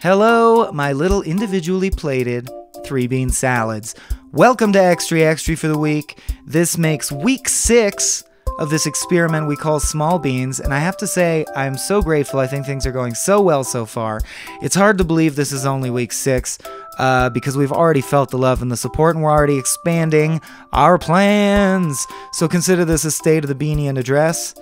Hello, my little individually plated 3-bean salads. Welcome to Extree for the week. This makes week 6 of this experiment we call small beans, and I have to say, I'm so grateful. I think things are going so well so far. It's hard to believe this is only week 6, because we've already felt the love and the support, and we're already expanding our plans. So consider this a state of the beanie and address.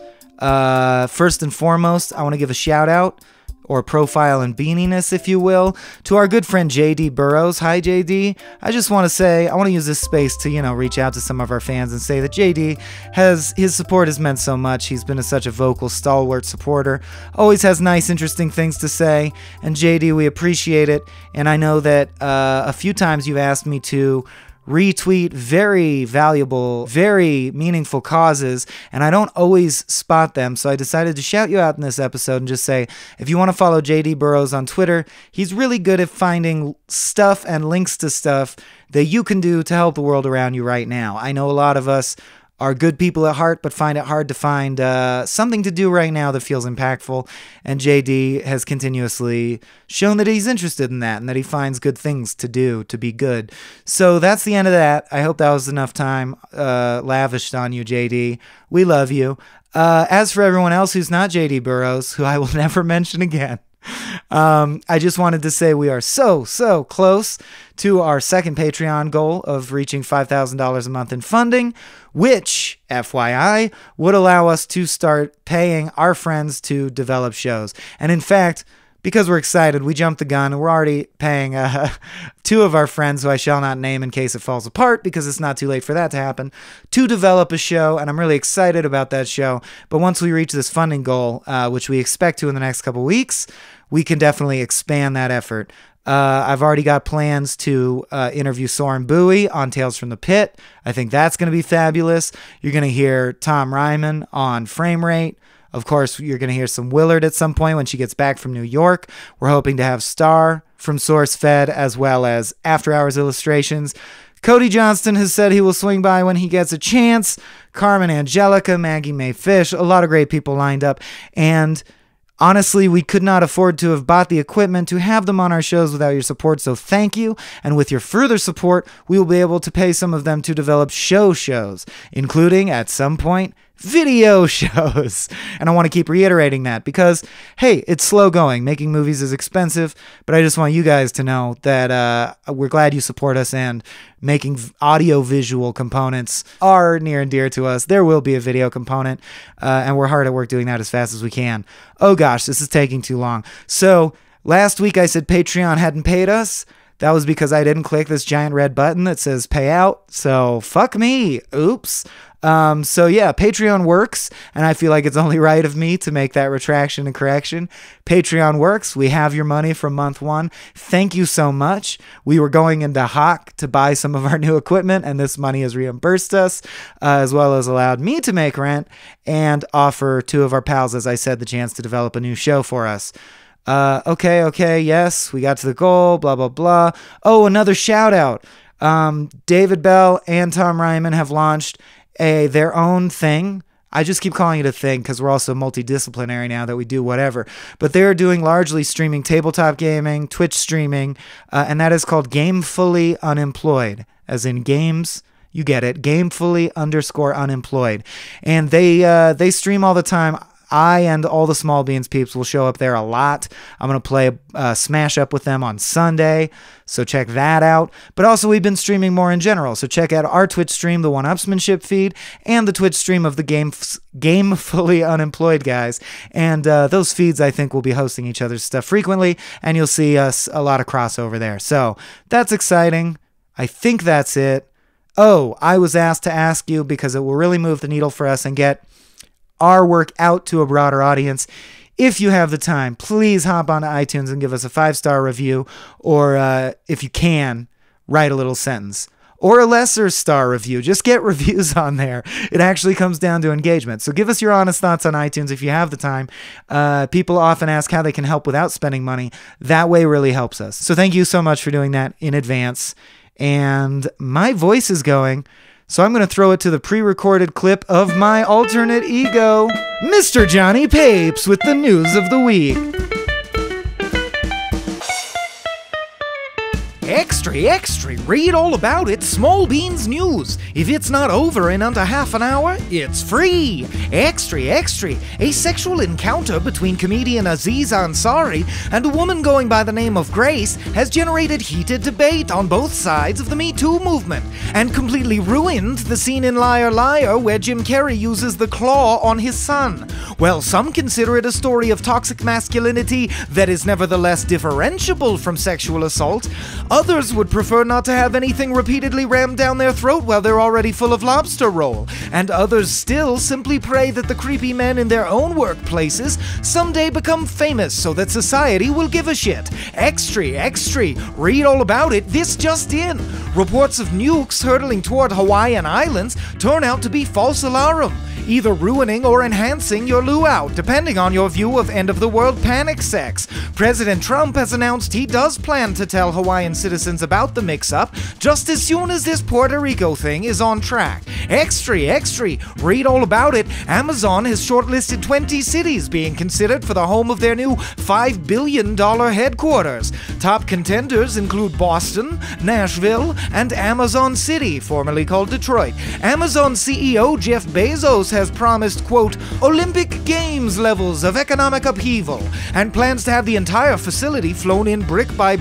First and foremost, I want to give a shout out, or profile and beaniness, if you will, to our good friend JD Burrows. Hi, JD. I just want to say, I want to use this space to, reach out to some of our fans and say that JD his support has meant so much. He's been such a vocal, stalwart supporter, always has nice, interesting things to say, and JD, we appreciate it, and I know that a few times you've asked me to retweet very valuable, very meaningful causes, and I don't always spot them, so I decided to shout you out in this episode and just say, if you want to follow JD Burrows on Twitter, he's really good at finding stuff and links to stuff that you can do to help the world around you right now. I know a lot of us are good people at heart, but find it hard to find something to do right now that feels impactful, and JD has continuously shown that he's interested in that and that he finds good things to do to be good. So that's the end of that. I hope that was enough time lavished on you, JD. We love you. As for everyone else who's not JD Burrows, who I will never mention again, I just wanted to say we are so close to our second Patreon goal of reaching $5,000 a month in funding, which, FYI, would allow us to start paying our friends to develop shows. And in fact, because we're excited, we jumped the gun, and we're already paying 2 of our friends, who I shall not name in case it falls apart, because it's not too late for that to happen, to develop a show, and I'm really excited about that show. But once we reach this funding goal, which we expect to in the next couple weeks, we can definitely expand that effort. I've already got plans to interview Soren Bowie on Tales from the Pit. I think that's going to be fabulous. You're going to hear Tom Ryman on Frame Rate. Of course, you're going to hear some Willard at some point when she gets back from New York. We're hoping to have Star from SourceFed, as well as After Hours Illustrations. Cody Johnston has said he will swing by when he gets a chance. Carmen Angelica, Maggie Mae Fish, a lot of great people lined up. And honestly, we could not afford to have bought the equipment to have them on our shows without your support, so thank you. And with your further support, we will be able to pay some of them to develop shows, including, at some point, video shows. And I want to keep reiterating that because, hey, it's slow going. Making movies is expensive, but I just want you guys to know that we're glad you support us, and making audio-visual components are near and dear to us. There will be a video component, and we're hard at work doing that as fast as we can. Oh gosh, this is taking too long. So last week I said Patreon hadn't paid us. That was because I didn't click this giant red button that says pay out. So fuck me. Oops. So yeah, Patreon works, and I feel like it's only right of me to make that retraction and correction. Patreon works. We have your money from month 1. Thank you so much. We were going into Hawk to buy some of our new equipment, and this money has reimbursed us, as well as allowed me to make rent and offer 2 of our pals, as I said, the chance to develop a new show for us. Okay, yes, we got to the goal, blah, blah, blah. Oh, another shout out. David Bell and Tom Ryman have launched their own thing. I just keep calling it a thing because we're also multidisciplinary now that we do whatever. But they're doing largely streaming tabletop gaming, Twitch streaming, and that is called Gamefully Unemployed, as in games. You get it, Gamefully_unemployed. And they stream all the time. I and all the Small Beans peeps will show up there a lot. I'm going to play Smash Up with them on Sunday, so check that out. But also, we've been streaming more in general, so check out our Twitch stream, the One-Upsmanship feed, and the Twitch stream of the Gamefully Unemployed guys. And those feeds, I think, will be hosting each other's stuff frequently, and you'll see us a lot of crossover there. So that's exciting. I think that's it. Oh, I was asked to ask you, because it will really move the needle for us and get our work out to a broader audience. If you have the time, please hop onto iTunes and give us a 5-star review, or if you can, write a little sentence. Or a lesser star review. Just get reviews on there. It actually comes down to engagement. So give us your honest thoughts on iTunes if you have the time. People often ask how they can help without spending money. That way really helps us. So thank you so much for doing that in advance. And my voice is going, so I'm going to throw it to the pre-recorded clip of my alternate ego, Mr. Jonny Papes, with the news of the week. Extree, extree, read all about it, Small Beans News. If it's not over in under half an hour, it's free. Extree, extree, a sexual encounter between comedian Aziz Ansari and a woman going by the name of Grace has generated heated debate on both sides of the Me Too movement and completely ruined the scene in Liar Liar where Jim Carrey uses the claw on his son. Well, some consider it a story of toxic masculinity that is nevertheless differentiable from sexual assault. Others would prefer not to have anything repeatedly rammed down their throat while they're already full of lobster roll. And others still simply pray that the creepy men in their own workplaces someday become famous so that society will give a shit. Extree, extree, read all about it, this just in. Reports of nukes hurtling toward Hawaiian Islands turn out to be false alarm, either ruining or enhancing your luau, depending on your view of end-of-the-world panic sex. President Trump has announced he does plan to tell Hawaiian citizens about the mix-up just as soon as this Puerto Rico thing is on track. Extree, extree, read all about it. Amazon has shortlisted 20 cities being considered for the home of their new $5 billion headquarters. Top contenders include Boston, Nashville, and Amazon City, formerly called Detroit. Amazon CEO Jeff Bezos has promised, quote, Olympic Games levels of economic upheaval, and plans to have the entire facility flown in brick by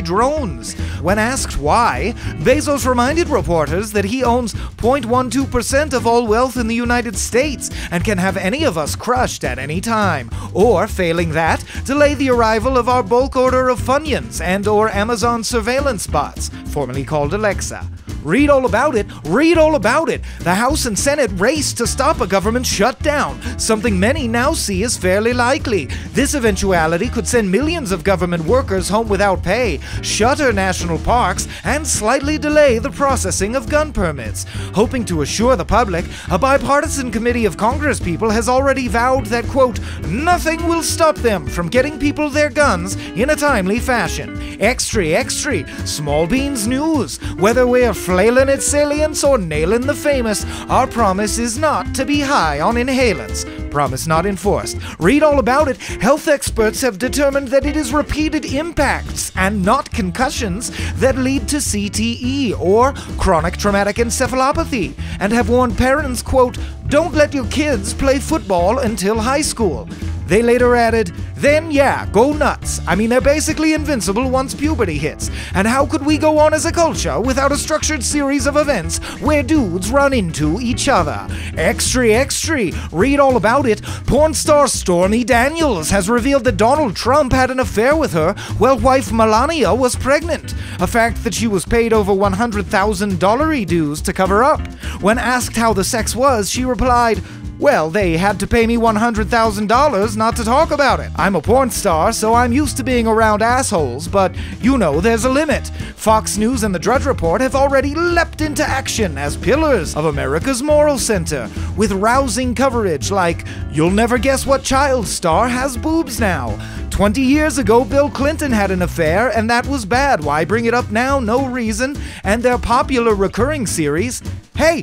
drones. When asked why, Bezos reminded reporters that he owns 0.12% of all wealth in the United States and can have any of us crushed at any time, or, failing that, delay the arrival of our bulk order of Funyuns and/or Amazon surveillance bots, formerly called Alexa. Read all about it, read all about it. The House and Senate race to stop a government shutdown, something many now see as fairly likely. This eventuality could send millions of government workers home without pay, shutter national parks, and slightly delay the processing of gun permits. Hoping to assure the public, a bipartisan committee of congresspeople has already vowed that, quote, nothing will stop them from getting people their guns in a timely fashion. Extree, extree, Small Beans News. Whether we're flailing at salience or nailing the famous, our promise is not to be high on inhalants. Promise not enforced. Read all about it. Health experts have determined that it is repeated impacts and not concussions that lead to CTE or chronic traumatic encephalopathy, and have warned parents, quote, don't let your kids play football until high school. They later added, then yeah, go nuts. I mean, they're basically invincible once puberty hits. And how could we go on as a culture without a structured series of events where dudes run into each other? Extree, extree, read all about it. Porn star Stormy Daniels has revealed that Donald Trump had an affair with her while wife Melania was pregnant, a fact that she was paid over $100,000 dues to cover up. When asked how the sex was, she replied, well, they had to pay me $100,000 not to talk about it. I'm a porn star, so I'm used to being around assholes, but you know there's a limit. Fox News and the Drudge Report have already leapt into action as pillars of America's moral center, with rousing coverage like, you'll never guess what child star has boobs now. 20 years ago, Bill Clinton had an affair, and that was bad. Why bring it up now? No reason. And their popular recurring series, Hey!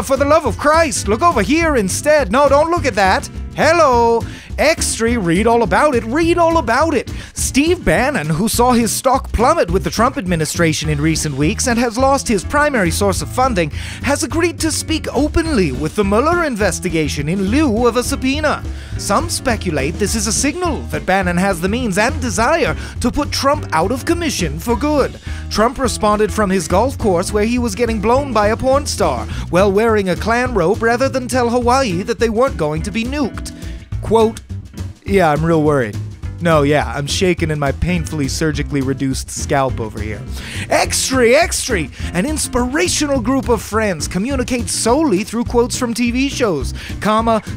For the love of Christ, look over here instead. No, don't look at that. Hello. Extree, read all about it, read all about it. Steve Bannon, who saw his stock plummet with the Trump administration in recent weeks and has lost his primary source of funding, has agreed to speak openly with the Mueller investigation in lieu of a subpoena. Some speculate this is a signal that Bannon has the means and desire to put Trump out of commission for good. Trump responded from his golf course where he was getting blown by a porn star while wearing a Klan robe rather than tell Hawaii that they weren't going to be nuked. Quote, yeah, I'm real worried. No, yeah, I'm shaking in my painfully surgically reduced scalp over here. Extree, extree! An inspirational group of friends communicate solely through quotes from TV shows,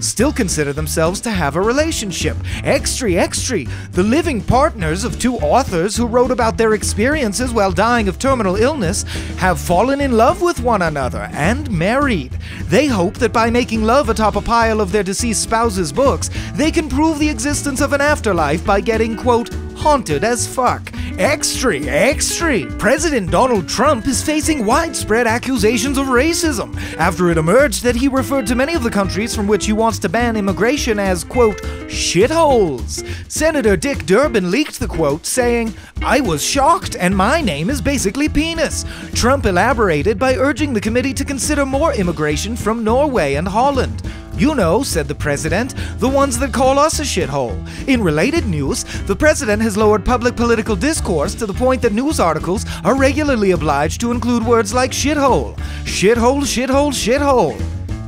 still consider themselves to have a relationship. Extree, extree! The living partners of two authors who wrote about their experiences while dying of terminal illness have fallen in love with one another and married. They hope that by making love atop a pile of their deceased spouse's books, they can prove the existence of an afterlife by getting, quote, haunted as fuck. Extree! President Donald Trump is facing widespread accusations of racism after it emerged that he referred to many of the countries from which he wants to ban immigration as, quote, shitholes. Senator Dick Durbin leaked the quote, saying, "I was shocked, and my name is basically penis." Trump elaborated by urging the committee to consider more immigration from Norway and Holland. "You know," said the president, "the ones that call us a shithole." In related news, the president has lowered public political discourse to the point that news articles are regularly obliged to include words like shithole. Shithole, shithole, shithole.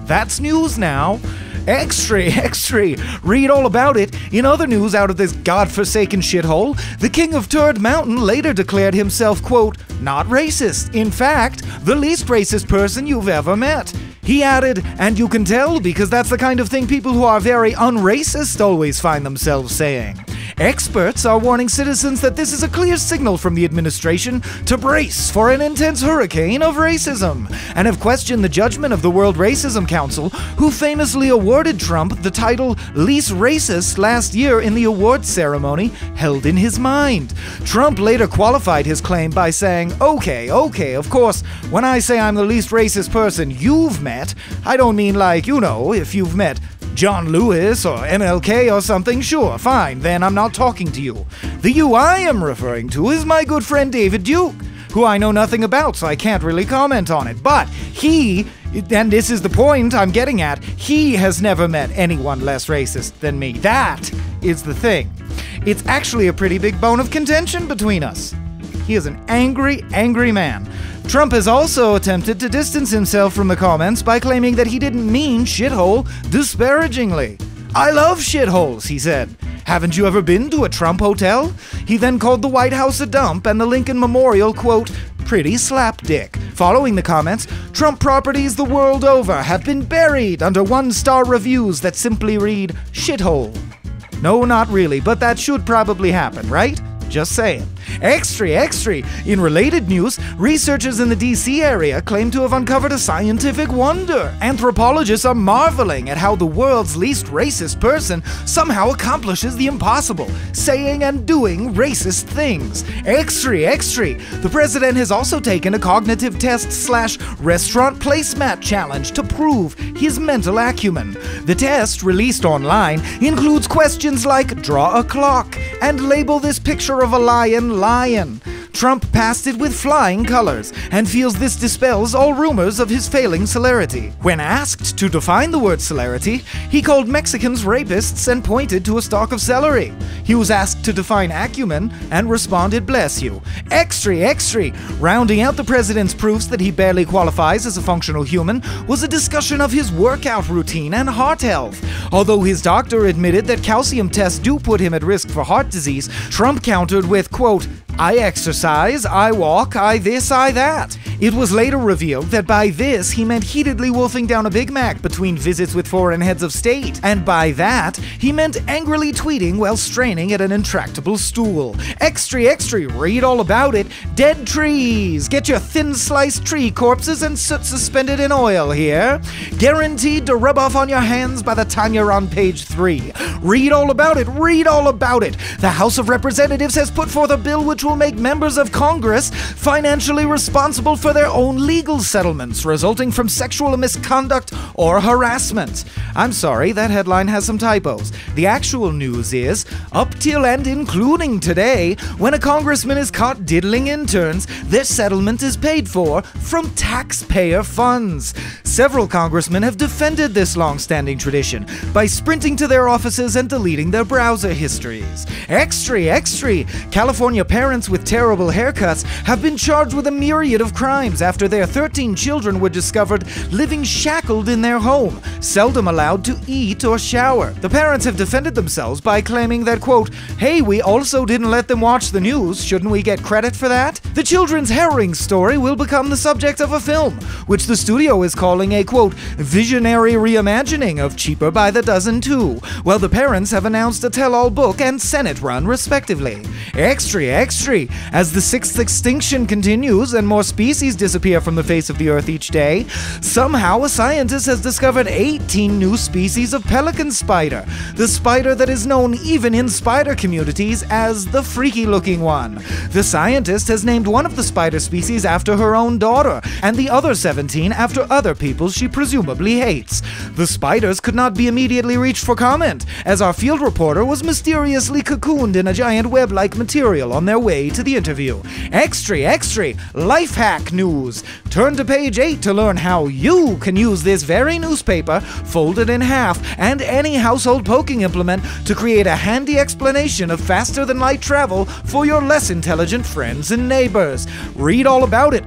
That's news now. Extree! Read all about it. In other news out of this godforsaken shithole, the king of Turd Mountain later declared himself, quote, not racist. In fact, the least racist person you've ever met. He added, and you can tell because that's the kind of thing people who are very unracist always find themselves saying. Experts are warning citizens that this is a clear signal from the administration to brace for an intense hurricane of racism, and have questioned the judgment of the World Racism Council, who famously awarded Trump the title Least Racist last year in the awards ceremony held in his mind. Trump later qualified his claim by saying, okay, of course, when I say I'm the least racist person you've met, I don't mean like, you know, if you've met John Lewis or MLK or something, sure, fine, then I'm not talking to you. The you I am referring to is my good friend David Duke, who I know nothing about, so I can't really comment on it. But he, and this is the point I'm getting at, he has never met anyone less racist than me. That is the thing. It's actually a pretty big bone of contention between us. He is an angry man. Trump has also attempted to distance himself from the comments by claiming that he didn't mean shithole disparagingly. I love shitholes, he said. Haven't you ever been to a Trump hotel? He then called the White House a dump and the Lincoln Memorial, quote, pretty slapdick. Following the comments, Trump properties the world over have been buried under one-star reviews that simply read, shithole. No, not really, but that should probably happen, right? Just saying. Extree! In related news, researchers in the DC area claim to have uncovered a scientific wonder. Anthropologists are marveling at how the world's least racist person somehow accomplishes the impossible, saying and doing racist things. Extree! The president has also taken a cognitive test / restaurant placemat challenge to prove his mental acumen. The test, released online, includes questions like draw a clock and label this picture of a lion. Trump passed it with flying colors and feels this dispels all rumors of his failing celerity. When asked to define the word celerity, he called Mexicans rapists and pointed to a stalk of celery. He was asked to define acumen and responded, bless you. Extree! Rounding out the president's proofs that he barely qualifies as a functional human was a discussion of his workout routine and heart health. Although his doctor admitted that calcium tests do put him at risk for heart disease, Trump countered with, quote, I exercise, I walk, I this, I that. It was later revealed that by this he meant heatedly wolfing down a Big Mac between visits with foreign heads of state, and by that he meant angrily tweeting while straining at an intractable stool. Extree! Read all about it. Dead trees. Get your thin-sliced tree corpses and soot suspended in oil here. Guaranteed to rub off on your hands by the time you're on page 3. Read all about it. The House of Representatives has put forth a bill which will make members of Congress financially responsible for their own legal settlements resulting from sexual misconduct or harassment. I'm sorry, that headline has some typos. The actual news is, up till and including today, when a congressman is caught diddling interns, their settlement is paid for from taxpayer funds. Several congressmen have defended this long-standing tradition by sprinting to their offices and deleting their browser histories. Extree! California parents with terrible haircuts have been charged with a myriad of crimes after their 13 children were discovered living shackled in their home, seldom allowed to eat or shower. The parents have defended themselves by claiming that, quote, hey, we also didn't let them watch the news, shouldn't we get credit for that? The children's harrowing story will become the subject of a film, which the studio is calling a, quote, visionary reimagining of Cheaper by the Dozen 2, while the parents have announced a tell-all book and Senate run, respectively. Extree! Extree. As the sixth extinction continues and more species disappear from the face of the Earth each day, somehow a scientist has discovered 18 new species of pelican spider, the spider that is known even in spider communities as the freaky-looking one. The scientist has named one of the spider species after her own daughter, and the other 17 after other people she presumably hates. The spiders could not be immediately reached for comment, as our field reporter was mysteriously cocooned in a giant web-like material on their way to the interview. Extree, life hack news. Turn to page 8 to learn how you can use this very newspaper, folded in half, and any household poking implement to create a handy explanation of faster-than-light travel for your less intelligent friends and neighbors. Read all about it.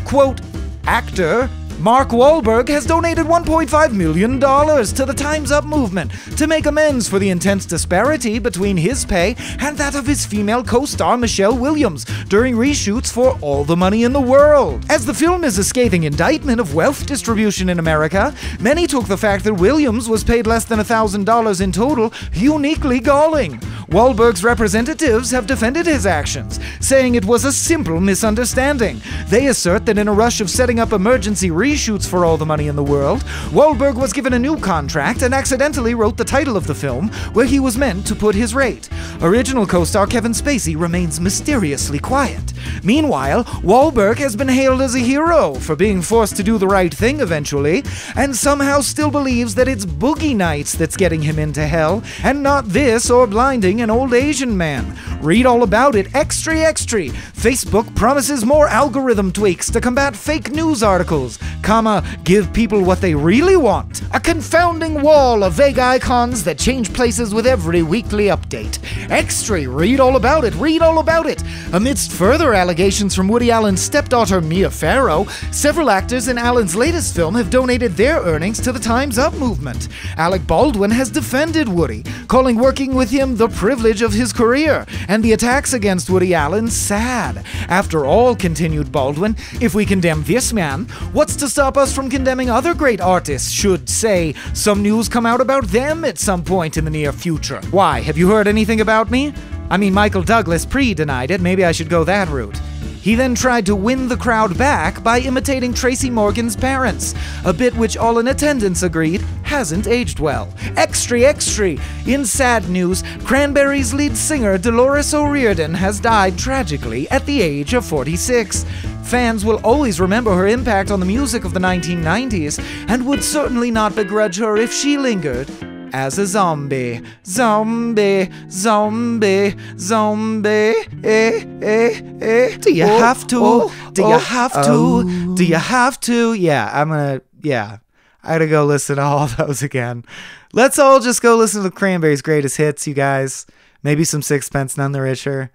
Quote, actor Mark Wahlberg has donated $1.5 million to the Time's Up movement to make amends for the intense disparity between his pay and that of his female co-star Michelle Williams during reshoots for All the Money in the World. As the film is a scathing indictment of wealth distribution in America, many took the fact that Williams was paid less than $1,000 in total uniquely galling. Wahlberg's representatives have defended his actions, saying it was a simple misunderstanding. They assert that in a rush of setting up emergency reshoots for All the Money in the World, Wahlberg was given a new contract and accidentally wrote the title of the film where he was meant to put his rate. Original co-star Kevin Spacey remains mysteriously quiet. Meanwhile, Wahlberg has been hailed as a hero for being forced to do the right thing eventually, and somehow still believes that it's Boogie Nights that's getting him into hell, and not this or blinding an old Asian man. Read all about it. Extree. Facebook promises more algorithm tweaks to combat fake news articles, give people what they really want. A confounding wall of vague icons that change places with every weekly update. Extree. Read all about it. Amidst further allegations from Woody Allen's stepdaughter Mia Farrow, several actors in Allen's latest film have donated their earnings to the Time's Up movement. Alec Baldwin has defended Woody, calling working with him the privilege of his career, and the attacks against Woody Allen sad. After all, continued Baldwin, if we condemn this man, what's to stop us from condemning other great artists should, say, some news come out about them at some point in the near future? Why, have you heard anything about me? I mean, Michael Douglas denied it, maybe I should go that route. He then tried to win the crowd back by imitating Tracy Morgan's parents, a bit which all in attendance agreed hasn't aged well. Extree. In sad news, Cranberries' lead singer Dolores O'Riordan has died tragically at the age of 46. Fans will always remember her impact on the music of the 1990s and would certainly not begrudge her if she lingered as a zombie. Zombie. Do you have to? Do you have to? Yeah, I gotta go listen to all those again. Let's all just go listen to Cranberries' greatest hits, you guys. Maybe some Sixpence None the Richer.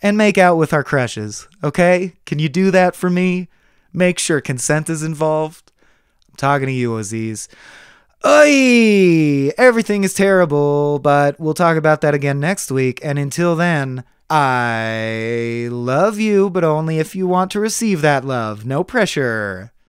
And make out with our crushes, okay? Can you do that for me? Make sure consent is involved. I'm talking to you, Aziz. Oy! Everything is terrible, but we'll talk about that again next week. And until then, I love you, but only if you want to receive that love. No pressure.